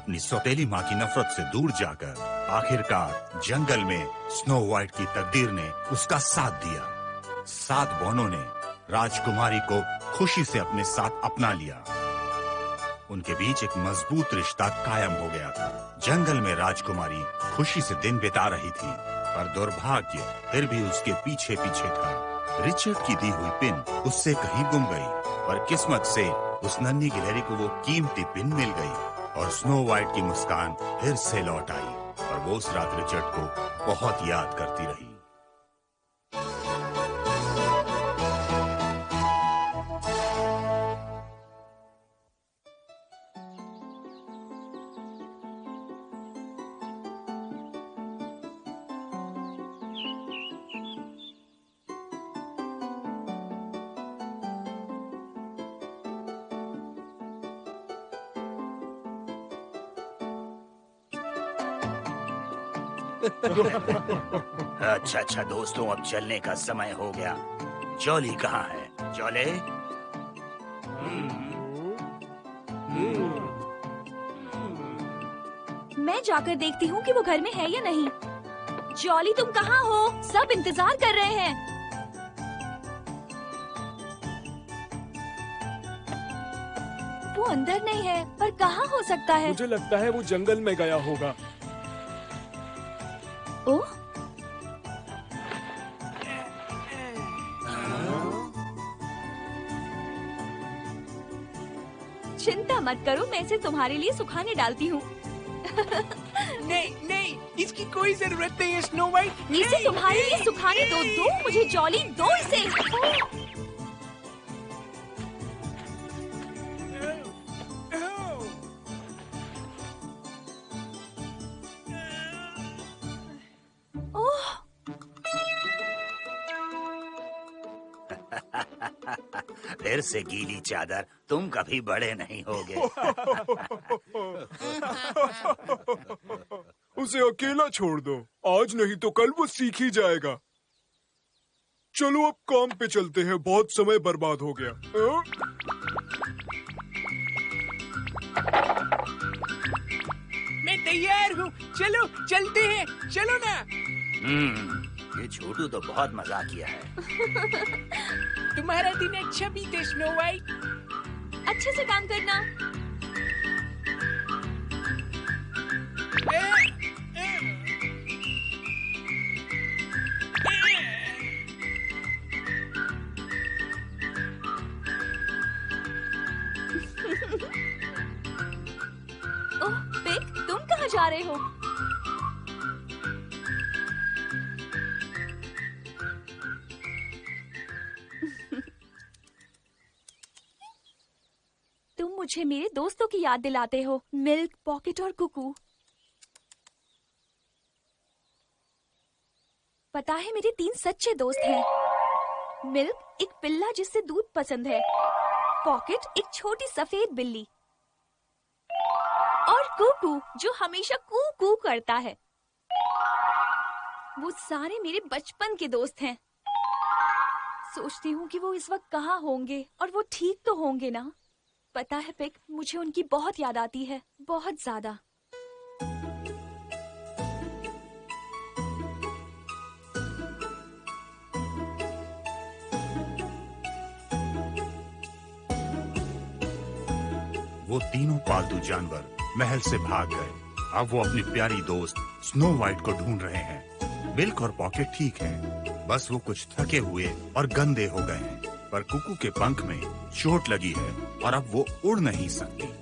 अपनी सौतेली माँ की नफरत से दूर जाकर आखिरकार जंगल में स्नो वाइट की तकदीर ने उसका साथ दिया। 7 बौनों ने राजकुमारी को खुशी से अपने साथ अपना लिया। उनके बीच एक मजबूत रिश्ता कायम हो गया था। जंगल में राजकुमारी खुशी से दिन बिता रही थी, पर दुर्भाग्य फिर भी उसके पीछे पीछे था। रिचर्ड की दी हुई पिन उससे कहीं गुम गई, पर किस्मत से उस नन्ही गिलहरी को वो कीमती पिन मिल गई और स्नो वाइट की मुस्कान फिर से लौट आई और वो उस रात रिचर्ड को बहुत याद करती रही। अच्छा दोस्तों, अब चलने का समय हो गया। जॉली कहाँ है? जॉली? मैं जाकर देखती हूँ कि वो घर में है या नहीं। जॉली, तुम कहाँ हो? सब इंतजार कर रहे हैं। वो अंदर नहीं है, पर कहाँ हो सकता है? मुझे लगता है वो जंगल में गया होगा। ओह, चिंता मत करो, मैं इसे तुम्हारे लिए सुखाने डालती हूँ। नहीं, इसकी कोई जरूरत नहीं है स्नो वाइट। इसे तुम्हारे लिए सुखाने दो मुझे जॉली, दो इसे। फिर से गीली चादर, तुम कभी बड़े नहीं होगे। उसे अकेला छोड़ दो, आज नहीं तो कल वो सीख ही जाएगा। चलो अब काम पे चलते हैं, बहुत समय बर्बाद हो गया। मैं तैयार हूँ, चलो चलते हैं, चलो ना। ये छोटू तो बहुत मजाकिया है। तुम्हारा दिन अच्छा बीते स्नो वाइट। अच्छे से काम करना। ओह पिक, तुम कहाँ जा रहे हो? तुम मुझे मेरे दोस्तों की याद दिलाते हो, मिल्क, पॉकेट और कुकू। पता है, मेरे 3 सच्चे दोस्त हैं। मिल्क, एक पिल्ला जिससे दूध पसंद है। पॉकेट, एक छोटी सफेद बिल्ली। और कुकू, जो हमेशा कू कू करता है। वो सारे मेरे बचपन के दोस्त हैं। सोचती हूँ कि वो इस वक्त कहाँ होंगे, और वो ठीक तो होंगे ना? पता है पिक, मुझे उनकी बहुत याद आती है, बहुत ज्यादा। वो तीनों पालतू जानवर महल से भाग गए। अब वो अपनी प्यारी दोस्त स्नो वाइट को ढूंढ रहे हैं। मिल्क और पॉकेट ठीक है, बस वो कुछ थके हुए और गंदे हो गए हैं। पर कुकू के पंख में चोट लगी है और अब वो उड़ नहीं सकती।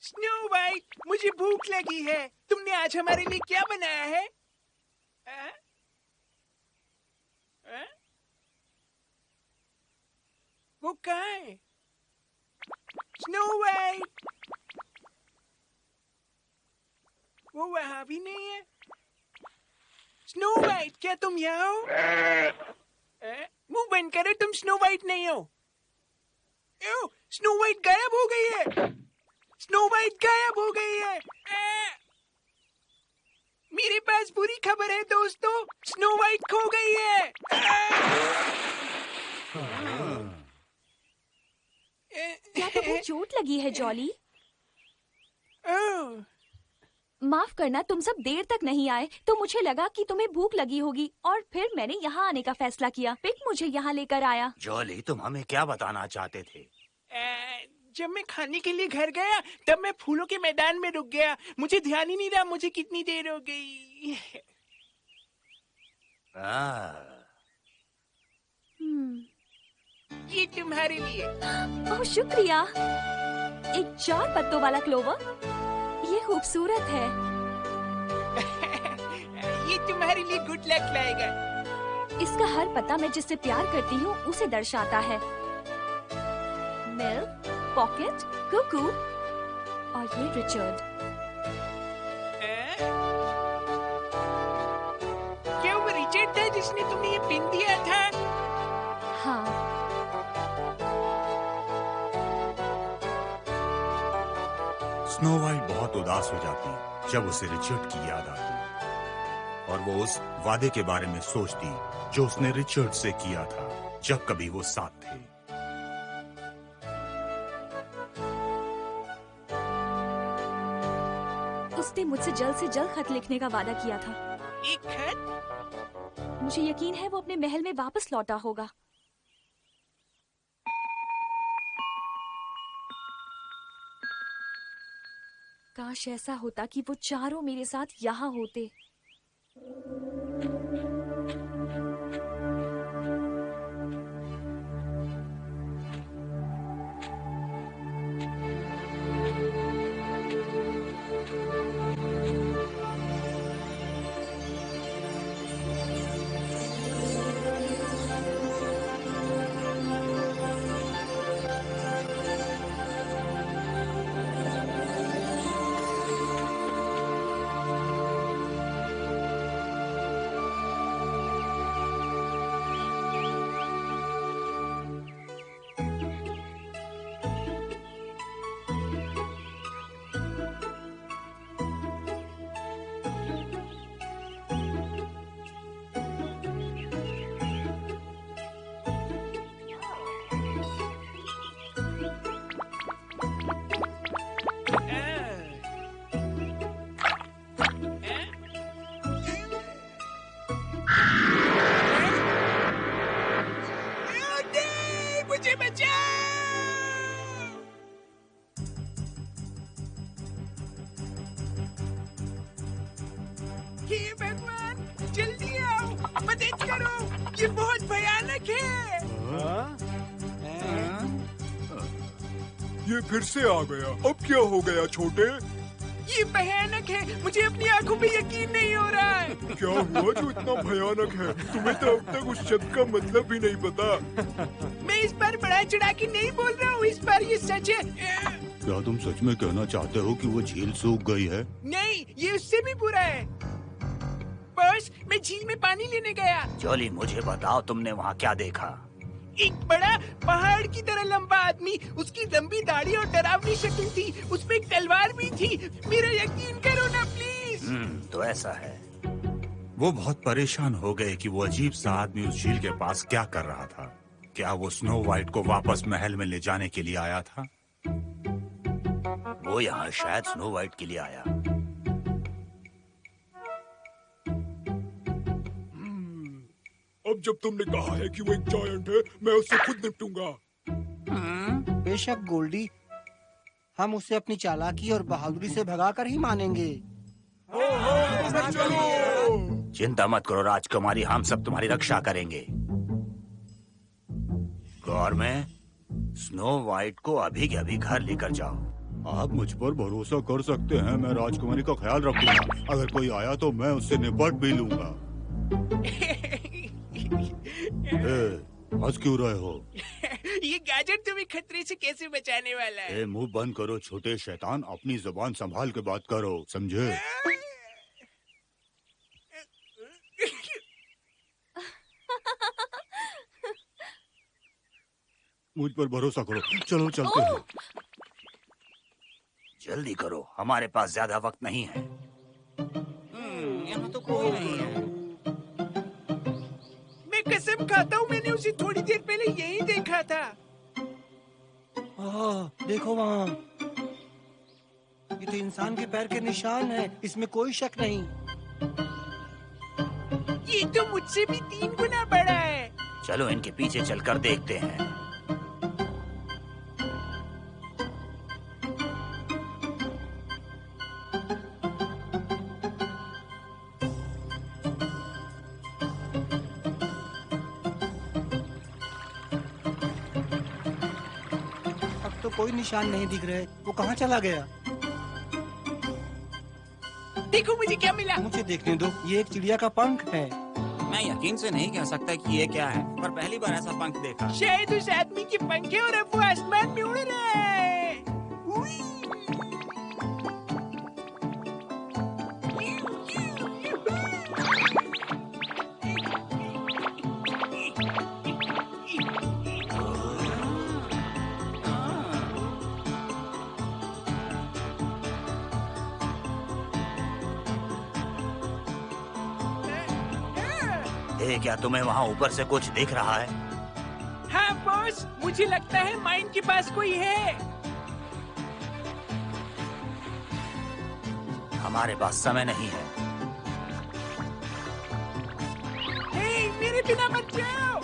स्नो वाइट, मुझे भूख लगी है। तुमने आज हमारे लिए क्या बनाया है? आ? आ? वो कहाँ है? स्नो वाइट, वो वहां भी नहीं है। स्नो वाइट, क्या तुम यहाँ हो? मुंह बंद करो, तुम स्नो वाइट नहीं हो। स्नो वाइट गायब हो गई है। स्नो वाइट गायब हो गई है। मेरे पास बुरी खबर है दोस्तों, स्नो वाइट खो गई है। क्या तुम्हें चोट लगी है जॉली? ओह, माफ करना, तुम सब देर तक नहीं आए तो मुझे लगा कि तुम्हें भूख लगी होगी और फिर मैंने यहाँ आने का फैसला किया। पिक मुझे यहाँ लेकर आया। जॉली, तुम हमें क्या बताना चाहते थे? जब मैं खाने के लिए घर गया तब मैं फूलों के मैदान में रुक गया। मुझे ध्यान ही नहीं रहा मुझे कितनी देर हो गई। ये तुम्हारे लिए। ओह शुक्रिया। एक 4 पत्तों वाला क्लोवर, ये खूबसूरत है। ये तुम्हारे लिए गुड लक लाएगा। इसका हर पत्ता मैं जिससे प्यार करती हूँ उसे दर्शाता है। मिल्क, पॉकेट, कुकू और ये रिचर्ड। क्या वो रिचर्ड था जिसने तुम्हें ये पिन दिया था? हाँ। स्नो वाइट बहुत उदास हो जाती जब उसे रिचर्ड की याद आती और वो उस वादे के बारे में सोचती जो उसने रिचर्ड से किया था जब कभी वो साथ थे। उसने मुझसे जल्द से जल्द खत लिखने का वादा किया था। एक खत? मुझे यकीन है वो अपने महल में वापस लौटा होगा। काश ऐसा होता कि वो चारों मेरे साथ यहाँ होते। मुझे बचाओ! हे भगवान, जल्दी आओ, मदद करो, ये बहुत भयानक है। ये फिर से आ गया। अब क्या हो गया छोटे? ये भयानक है, मुझे अपनी आंखों पे यकीन नहीं हो रहा है। क्या हुआ जो इतना भयानक है? तुम्हें तो अब तक उस शब्द का मतलब भी नहीं पता। मैं इस बार बढ़ा चढ़ा के नहीं बोल रहा हूँ, इस बार ये सच है। क्या तुम सच में कहना चाहते हो कि वो झील सूख गई है? नहीं, ये उससे भी बुरा है। बॉस, मैं झील में पानी लेने गया। जॉली, मुझे बताओ तुमने वहाँ क्या देखा? एक बड़ा पहाड़ की तरह लंबा आदमी, उसकी लंबी दाढ़ी और डरावनी शक्ल थी, उसमें एक तलवार भी थी। मेरा यकीन करो ना प्लीज। तो ऐसा है। वो बहुत परेशान हो गए कि वो अजीब सा आदमी उस झील के पास क्या कर रहा था। क्या वो स्नो वाइट को वापस महल में ले जाने के लिए आया था? वो यहाँ शायद स्नो वाइट के लिए आया। अब जब तुमने कहा है कि वो एक जायंट है, मैं उससे खुद निपटूंगा। बेशक गोल्डी, हम उसे अपनी चालाकी और बहादुरी से भगाकर ही मानेंगे। चलो। चिंता मत करो राजकुमारी, हम सब तुम्हारी रक्षा करेंगे। गौर में स्नो वाइट को अभी के अभी घर लेकर जाओ। आप मुझ पर भरोसा कर सकते हैं, मैं राजकुमारी का ख्याल रखूंगा। अगर कोई आया तो मैं उससे निपट भी लूंगा। हंस क्यों रहे हो? ये गाजर तुम्हें खतरे से कैसे बचाने वाला है? मुंह बंद करो छोटे शैतान, अपनी जुबान संभाल के बात करो, समझे? मुझ पर भरोसा करो, चलो चलते हैं। जल्दी करो, हमारे पास ज्यादा वक्त नहीं है। यहाँ तो कोई नहीं है। मैं कसम खाता हूँ मैंने उसे थोड़ी देर पहले यही देखा था। देखो वहाँ, ये तो इंसान के पैर के निशान है, इसमें कोई शक नहीं। ये तो मुझसे भी 3 गुना बड़ा है। चलो इनके पीछे चलकर देखते हैं। अब तो कोई निशान नहीं दिख रहे, वो कहाँ चला गया? देखो मुझे क्या मिला। मुझे देखने दो, ये एक चिड़िया का पंख है। मैं यकीन से नहीं कह सकता कि ये क्या है, पर पहली बार ऐसा पंख देखा। शायद उस आदमी के पंखे और अब वो आसमान में उड़ रहा है। उई। क्या तुम्हें वहाँ ऊपर से कुछ दिख रहा है? हाँ बॉस, मुझे लगता है माइन के पास कोई है। हमारे पास समय नहीं है। हे, मेरे बिना मत जाओ।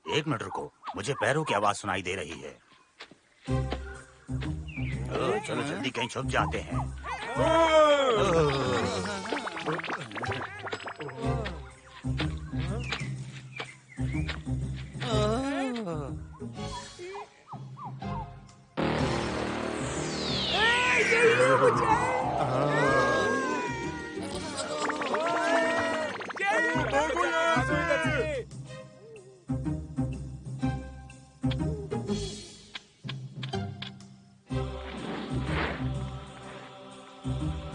एक मिनट रुको, मुझे पैरों की आवाज सुनाई दे रही है। चलो जल्दी कहीं छुप जाते हैं।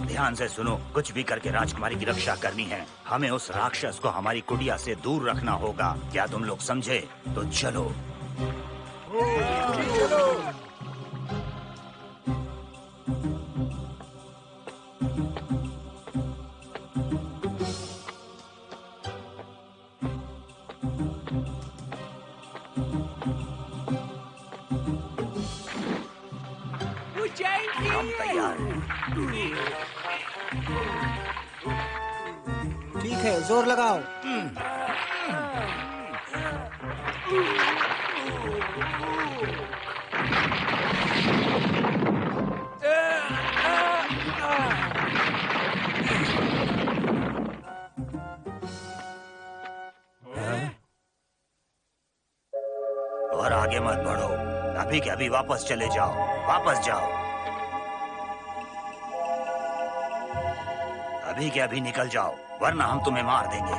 ध्यान से सुनो, कुछ भी करके राजकुमारी की रक्षा करनी है। हमें उस राक्षस को हमारी कुटिया से दूर रखना होगा। क्या तुम लोग समझे? तो चलो। हम तैयार हैं। ठीक है, जोर लगाओ। और आगे मत बढ़ो, अभी के अभी वापस चले जाओ, वापस जाओ। अभी के अभी निकल जाओ, वरना हम तुम्हें मार देंगे।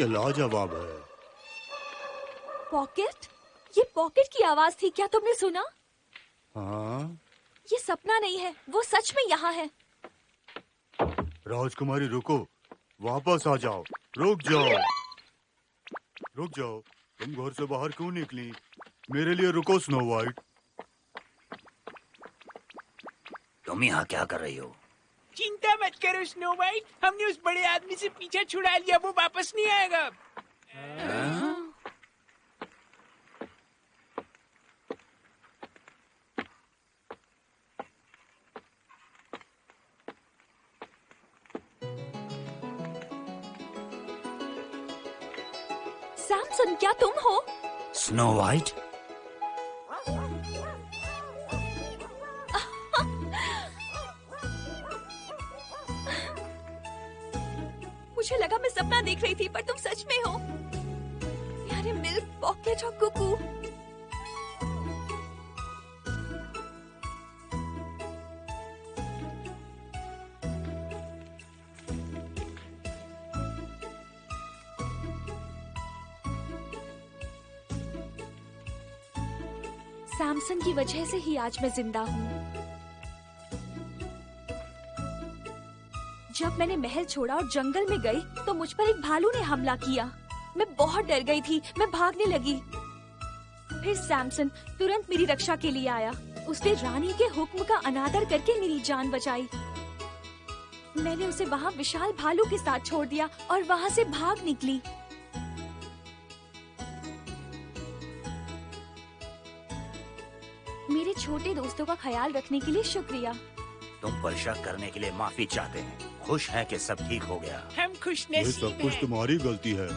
ये लाजवाब है। पॉकेट? ये पॉकेट की आवाज थी, क्या तुमने सुना? हाँ? ये सपना नहीं है, वो सच में यहाँ है। राजकुमारी रुको, वापस आ जाओ। रुक जाओ, रुक जाओ। तुम घर से बाहर क्यों निकली? मेरे लिए रुको स्नो वाइट। तुम यहाँ क्या कर रही हो? चिंता मत करो स्नो वाइट, हमने उस बड़े आदमी से पीछा छुड़ा लिया, वो वापस नहीं आएगा। सैमसन, क्या तुम हो? स्नो वाइट, मुझे लगा मैं सपना देख रही थी, पर तुम सच में हो। यारे मिल्क, पॉकेट और कुकू। सैमसन की वजह से ही आज मैं जिंदा हूँ। जब मैंने महल छोड़ा और जंगल में गई तो मुझ पर एक भालू ने हमला किया। मैं बहुत डर गई थी, मैं भागने लगी। फिर सैमसन तुरंत मेरी रक्षा के लिए आया। उसने रानी के हुक्म का अनादर करके मेरी जान बचाई। मैंने उसे वहाँ विशाल भालू के साथ छोड़ दिया और वहाँ से भाग निकली। मेरे छोटे दोस्तों का ख्याल रखने के लिए शुक्रिया। तुम पर शक करने के लिए माफी चाहते हैं। खुश है कि सब ठीक हो गया। हम खुश ये नसीब सब कुछ हैं। तुम्हारी गलती है।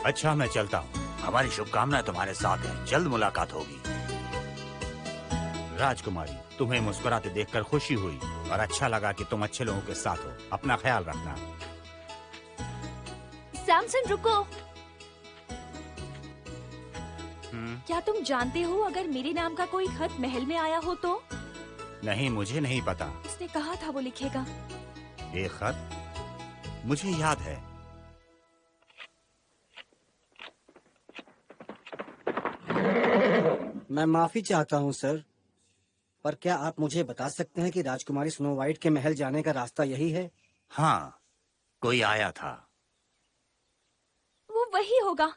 अच्छा, मैं चलता हूँ। हमारी शुभकामनाएं तुम्हारे साथ हैं। जल्द मुलाकात होगी। राजकुमारी, तुम्हें मुस्कुराते देखकर खुशी हुई और अच्छा लगा कि तुम अच्छे लोगों के साथ हो। अपना ख्याल रखना। सैमसन रुको। क्या तुम जानते हो अगर मेरे नाम का कोई खत महल में आया हो तो? नहीं, मुझे नहीं पता। उसने कहा था वो लिखेगा। एक खत? मुझे याद है। मैं माफी चाहता हूँ सर, पर क्या आप मुझे बता सकते हैं कि राजकुमारी स्नो वाइट के महल जाने का रास्ता यही है? हाँ, कोई आया था। वो वही होगा।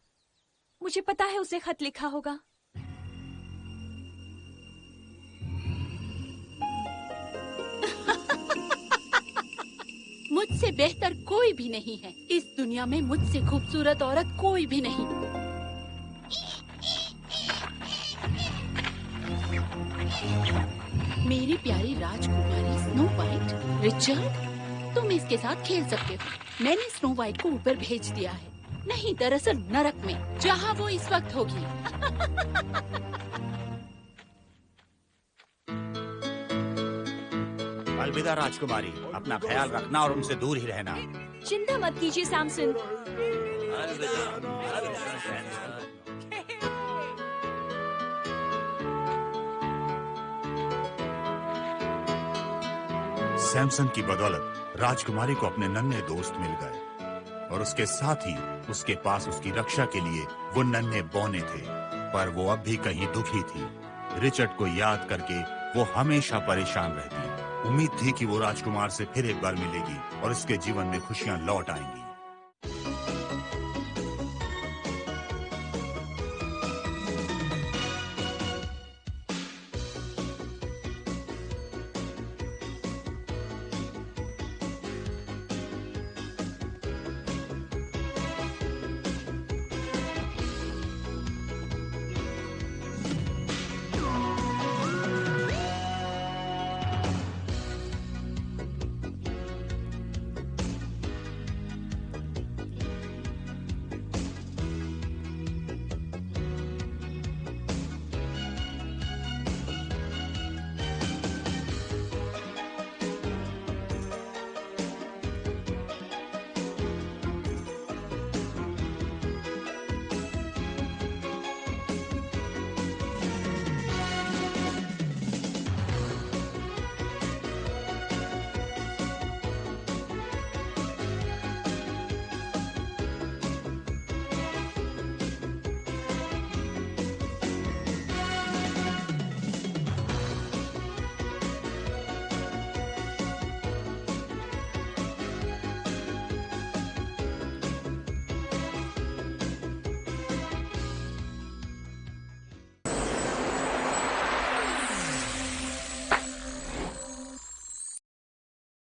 मुझे पता है उसे खत लिखा होगा। मुझसे बेहतर कोई भी नहीं है। इस दुनिया में मुझसे खूबसूरत औरत कोई भी नहीं। मेरी प्यारी राजकुमारी स्नो वाइट, रिचर्ड, तुम इसके साथ खेल सकते हो। मैंने स्नो वाइट को ऊपर भेज दिया है। नहीं, दरअसल नरक में, जहाँ वो इस वक्त होगी। अलविदा राजकुमारी, अपना ख्याल रखना और उनसे दूर ही रहना। चिंता मत कीजिए सैमसन। सैमसन की बदौलत राजकुमारी को अपने नन्हे दोस्त मिल गए और उसके साथ ही उसके पास उसकी रक्षा के लिए वो नन्हे बौने थे। पर वो अब भी कहीं दुखी थी। रिचर्ड को याद करके वो हमेशा परेशान रहती। उम्मीद थी कि वो राजकुमार से फिर एक बार मिलेगी और उसके जीवन में खुशियां लौट आएंगी।